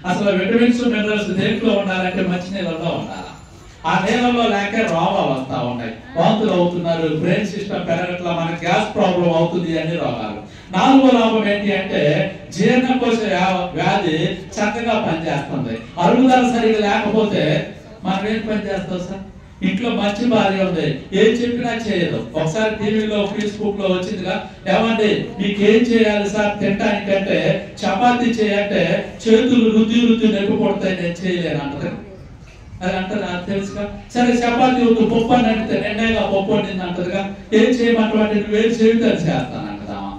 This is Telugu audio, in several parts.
అసలు విటమిన్స్ మినరల్స్ దేంట్లో ఉండాలంటే మంచి నీళ్ళలో ఉండాలి. ఆ నీళ్ళలో లేక రోగాలు వస్తూ ఉన్నాయి, వాంతులు అవుతున్నారు, బ్రెయిన్ సిస్టమ్ పెరగట్లా, మనకి గ్యాస్ ప్రాబ్లం అవుతుంది అన్ని రోగాలు. నాలుగో లాభం ఏంటి అంటే జీర్ణకోశ వ్యాధి చక్కగా పనిచేస్తుంది. అరుగుదల సరిగా లేకపోతే మనం ఏం పని చేస్తాం సార్? ఇంట్లో మంచి భార్య ఉంది, ఏం చెప్పినా చేయదు. ఒకసారి టీవీలో ఫేస్బుక్ లో వచ్చిందిగా, ఏమండి మీకేం చేయాలి సార్ తినడానికంటే చపాతీ చేయంటే చేతులు రుద్ది నొప్పి పడతాయి, నేను చేయలేను అంటారు. అది అంటారు, నాకు తెలుసుగా. సరే చపాతీ వద్దు పప్పు అని అంటే నిండాగా పప్పు వండింది అంటదిగా. ఏం చేయమంటే నువ్వేం చేస్తే అది చేస్తానంటదామా,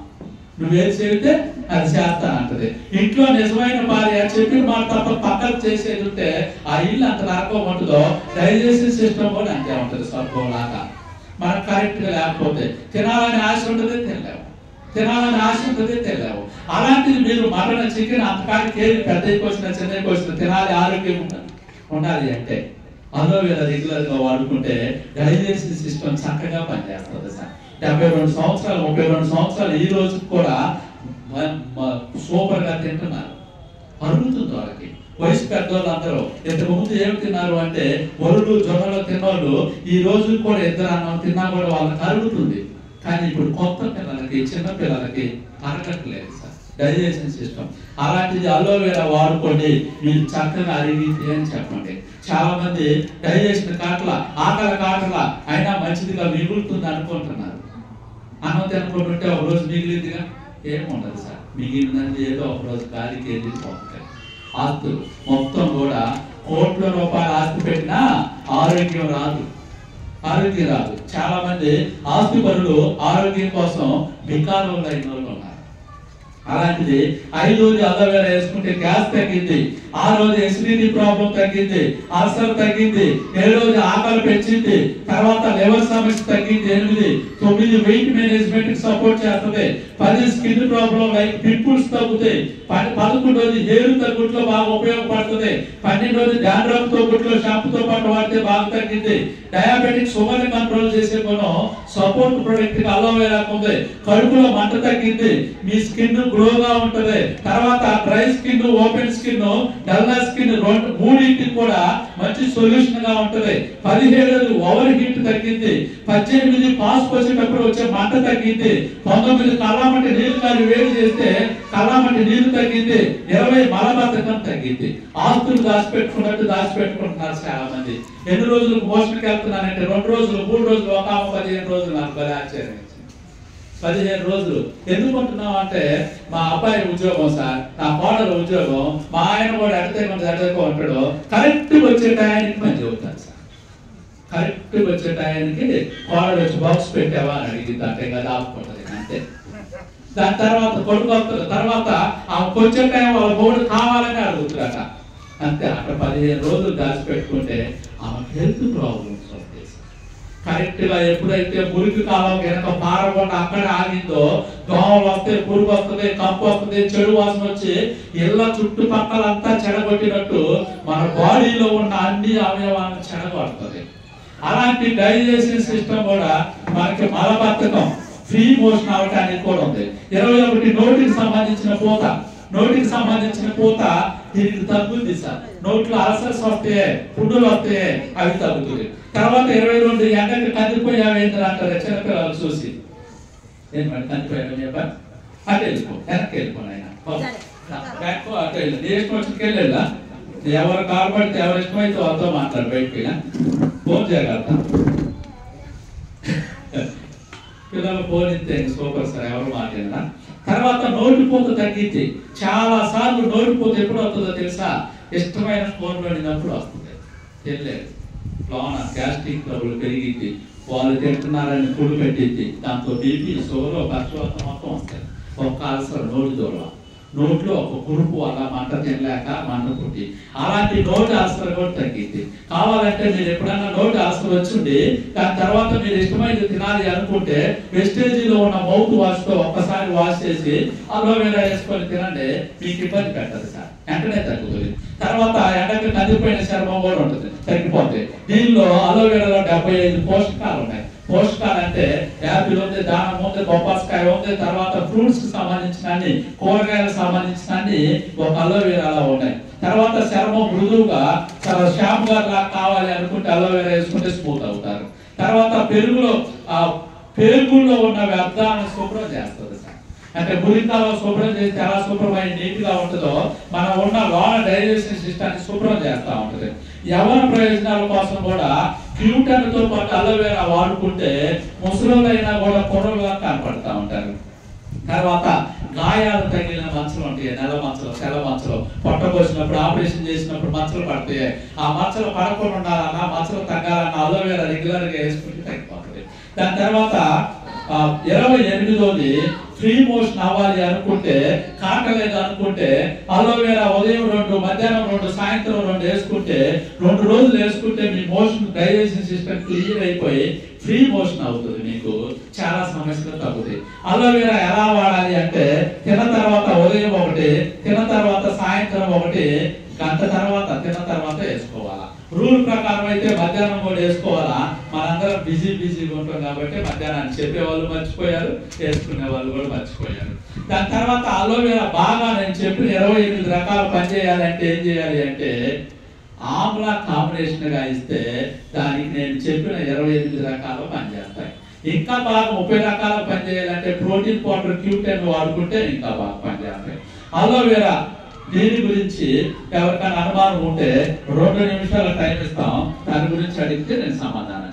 నువ్వేం చేస్తే అది చేస్తానంటది. ఇంట్లో నిజమైన భార్య చెప్పిన మాట తప్ప పక్కకు చేసేది ఉంటే ఆ ఇల్లు అంత నరకం ఉంటుందో డైజెషన్ సిస్టమ్ కూడా అంతే ఉంటుంది స్వర్గంలాగా. మనకు కరెక్ట్ గా లేకపోతే తినాలని ఆశ ఉంటుంది, తినలేము, తినాలని ఆశ ఉంటుంది, తినలేము. అలాంటిది మీరు మటన్ చికెన్ అంతకాడి కేజీ పెద్ద కోసిన చిన్న కోసిన తినాలి, ఆరోగ్యం ఉండాలి అంటే అలోవెరా రెగ్యులర్ గా వాడుకుంటే డైజెషన్ సిస్టమ్ చక్కగా పనిచేస్తుంది సార్. 72 సంవత్సరాలు 32 సంవత్సరాలు ఈ రోజు కూడా సూపర్ గా తింటున్నారు, అరుగుతుంది వాళ్ళకి. వయసు పెద్దవాళ్ళు అందరూ ఇంతకు ముందు ఏమి తిన్నారు అంటే వరులు జొన్నలు తిన్నోళ్ళు ఈ రోజు కూడా ఇద్దరు అన్నం తిన్నా కూడా వాళ్ళకి అరుగుతుంది. కానీ ఇప్పుడు కొత్త పిల్లలకి చిన్న పిల్లలకి అరగట్లేదు సార్ డైజెషన్ సిస్టమ్. అలాంటిది అలోవెరా వాడుకోండి, మీరు చక్కగా అరిగింది అని చెప్పండి. చాలా మంది డైజెషన్ కాటల ఆకలి కాటల అయినా మంచిదిగా మిగులుతుంది అనుకుంటున్నారు. అన్నం తినకుంటుంటే ఒక రోజు మిగిలిందిగా ఏముండదు సార్. మిగిలినది ఏదో ఒక రోజు గాలికి వెళ్ళిపోతాయి. ఆస్తులు మొత్తం కూడా కోట్ల రూపాయల ఆస్తి పెట్టినా ఆరోగ్యం రాదు, ఆరోగ్యం రాదు. చాలా మంది ఆస్తి పరులు ఆరోగ్యం కోసం బికారులు అయిన వాళ్ళు ఉన్నారు. అలాంటిది 5 రోజు అలోవెరా వేసుకుంటే గ్యాస్ తగ్గింది, 6 రోజు ఎసిడిటీ ప్రాబ్లం తగ్గింది, అల్సర్ తగ్గింది, 7 రోజు ఆకలి పెంచింది, తర్వాత లివర్ సమస్య తగ్గింది, 8, 9 వెయిట్ మేనేజ్మెంట్ కి సపోర్ట్ చేస్తుంది, 10 స్కిన్ ప్రాబ్లం లైక్ పింపుల్స్ తగ్గుతాయి, 11 రోజు హెయిర్ తగ్గుట్లో బాగా ఉపయోగపడుతుంది, 12 రోజు డాండ్రఫ్ తగ్గుట్లో షాంపూతో పాటు వాడితే బాగా తగ్గింది, డయాబెటిక్ షుగర్ కంట్రోల్ చేసే మనం సపోర్ట్ ప్రొడక్ట్ అలోవెరా ఉంది, కడుపులో మంట తగ్గింది, మీ స్కిన్ గ్లోగా ఉంటది, తర్వాత dry skin open skin dullness skin మూడింటికి కూడా మంచి సొల్యూషన్ గా ఉంటది. 17 ఓవర్ హీట్ తగ్గింది, 18 పాస్ వచ్చేటప్పుడు వచ్చే మంట తగ్గింది, 19 కళ్ళామంటి నీళ్లు కాలి వేడి చేస్తే కళ్ళామంటి నీళ్లు తగ్గింది, 20 మలబద్ధకం తగ్గింది. ఆస్తులు దాచిపెట్టుకుంటున్నారు చాలా మంది. ఎన్ని రోజులు మోషన్కి వెళ్తున్నానంటే 2 రోజులు 3 రోజులు ఒక 15 రోజులు. నాకు బలి ఆశ్చర్యం, 15 రోజులు ఎందుకు ఉంటున్నాం అంటే మా అబ్బాయి ఉద్యోగం సార్, నా కోడలు ఉద్యోగం, మా ఆయన కూడా అడితే ఉంటాడు. కరెక్ట్ వచ్చే టయానికి పని చెబుతాను సార్, కరెక్ట్ వచ్చే టయానికి కోడలు వచ్చి బాక్స్ పెట్టావా అని అడిగింది అంటే కదా ఆపుకుంటుంది అంతే. దాని తర్వాత కొడుకు వస్తుంది, తర్వాత ఆ కొంచెం టైం వాళ్ళ బోర్డు కావాలని అడుగుతారట అంతే. అక్కడ 15 రోజులు దాచిపెట్టుకుంటే ఆమె హెల్త్ ప్రాబ్లమ్స్ వస్తాయి. కరెక్ట్ గా ఎప్పుడైతే మురికి కాలం కనుక పారకుండా అక్కడ ఆగిందో దోమలు వస్తాయి, పురుగు వస్తుంది, కంపు వస్తుంది, చెడు వాసన వచ్చి ఇళ్ళ చుట్టుపక్కలంతా చెడగొట్టినట్టు మన బాడీలో ఉన్న అన్ని అవయవాలను చెడగొడుతుంది. అలాంటి డైజెషన్ సిస్టమ్ కూడా మనకి మలబద్ధకం ఫ్రీ మోషన్ అవటానికి కూడా ఉంది. 21 నోటికి సంబంధించిన పూత, నోటికి సంబంధించిన పూత దీనికి తగ్గుద్ది సార్. నోట్లో అల్సర్స్ వస్తాయి, పుండులు వస్తాయి, అవి తగ్గుతుంది. తర్వాత 22 ఎండకి కందిపోయావు ఏంటని అంటారు చిన్నపిల్లలు చూసి, ఏం మరి కందిపోయావు చెప్పా అటు వెళ్ళిపో, వెనక్కి వెళ్ళిపోయినా అటు వెళ్ళి నీ ఇష్టం వచ్చినకి వెళ్ళా, ఎవరు కాపాడితే ఎవరు ఇష్టమైతే వాళ్ళతో మాట్లాడు, బయటకి ఫోన్ చేయగలుగుతా. పిల్లలు ఫోన్ ఇస్తే సూపర్ సార్, ఎవరు మాట్లాడినా. తర్వాత నోటిపూత తగ్గింది. చాలా సార్లు నోటిపూత ఎప్పుడు వస్తుందో తెలుసా? ఇష్టమైన ఫోన్లో నిన్నప్పుడు వస్తుంది, తెలియదు. లోన గ్యాస్ట్రిక్ ట్రబుల్ పెరిగింది, వాళ్ళు తింటున్నారని పుడు పెట్టింది, దాంతో బీపీ షుగర్ పక్షవాతం మొత్తం వస్తాయి. ఒక అల్సర్ నోటి దూరం, నోట్లో ఒక కురుపు అలా మంట తినలేక మంట పుట్టి, అలాంటి నోటి అల్సర్ కూడా తగ్గింది. కావాలంటే మీరు ఎప్పుడైనా నోటి అల్సర్ వచ్చింది దాని తర్వాత మీరు ఇష్టమైనది తినాలి అనుకుంటే వెస్టేజీలో ఉన్న మౌత్ వాష్ తో ఒక్కసారి వాష్ చేసి అలోవెరా వేసుకొని తినండి, మీకు ఇబ్బంది పెట్టదు సార్, వెంటనే తగ్గుతుంది. తర్వాత ఎండకి కందిపోయిన చర్మం కూడా ఉంటుంది, తగ్గిపోతుంది. దీనిలో అలోవెరాలో 75 పోషకాలు ఉన్నాయి. పోషకాలు అంటే యాపిల్ ఉంది, దానిమ్మ ఉంది, బొప్పాస్కాయ ఉంది, తర్వాత ఫ్రూట్స్ కి సంబంధించిన అన్ని, కూరగాయలకు సంబంధించిన అన్ని ఒక అలోవెరాలో ఉన్నాయి. తర్వాత చర్మం మృదువుగా చాలా షాంపు లాగా కావాలి అనుకుంటే అలోవెరా వేసుకుంటే స్మూత్ అవుతారు. తర్వాత పెరుగులో ఉన్న వ్యర్థాలను శుభ్రం చేస్తుంది సార్. అంటే మురికాలో శుభ్రం చేసి ఎలా శుభ్రమైన నీట్గా ఉంటుందో మనం ఉన్న లోన డైజెషన్ సిస్టాన్ని శుభ్రం చేస్తూ ఉంటుంది. యవ్వన ప్రయోజనాల కోసం కూడా క్యూటన్తో పాటు అలోవెరా వాడుకుంటే ముసలులైనా కూడా పొడవుగా కనపడతా ఉంటారు. తర్వాత గాయాలు తగిలిన మచ్చలు ఉంటాయి, నెల మచ్చలు, తెల్ల మచ్చలు, పొట్టపోసినప్పుడు ఆపరేషన్ చేసినప్పుడు మచ్చలు పడతాయి. ఆ మచ్చలు పడకుండా ఉండాలన్నా, మచ్చలు తగ్గాలన్నా అలోవెరా రెగ్యులర్ గా వేసుకుంటే తగ్గిపోతుంది. దాని తర్వాత 28వ ఫ్రీ మోషన్ అవ్వాలి అనుకుంటే, కాకలేదు అనుకుంటే అలోవెరా ఉదయం 2, మధ్యాహ్నం 2, సాయంత్రం 2 వేసుకుంటే 2 రోజులు వేసుకుంటే మీ మోషన్ డైజెషన్ సిస్టమ్ క్లియర్ అయిపోయి ఫ్రీ మోషన్ అవుతుంది. మీకు చాలా సమస్యలు తగ్గుతాయి. అలోవెరా ఎలా వాడాలి అంటే తిన్న తర్వాత ఉదయం 1, తిన్న తర్వాత సాయంత్రం 1, గంట తర్వాత తిన్న తర్వాత వేసుకోవాలా. రూల్ ప్రకారం అయితే మధ్యాహ్నం కూడా వేసుకోవాలా. మనందరం బిజీగా ఉంటాం కాబట్టి మధ్యాహ్నాన్ని చెప్పేవాళ్ళు మర్చిపోయారు, వేసుకునే వాళ్ళు కూడా మర్చిపోయారు. దాని తర్వాత అలోవెరా బాగా నేను చెప్పిన 28 రకాలు పనిచేయాలంటే ఏం చేయాలి అంటే ఆమ్లా కాంబినేషన్ గా ఇస్తే దానికి నేను చెప్పిన 28 రకాలు పనిచేస్తాయి. ఇంకా బాగా 30 రకాలు పనిచేయాలంటే ప్రోటీన్ పౌడర్ క్యూటెన్ వాడుకుంటే ఇంకా బాగా పనిచేస్తాయి. అలోవెరా దీని గురించి ఎవరికైనా అనుమానం ఉంటే 2 నిమిషాల టైం ఇస్తాం. దాని గురించి అడిగితే నేను సమాధానం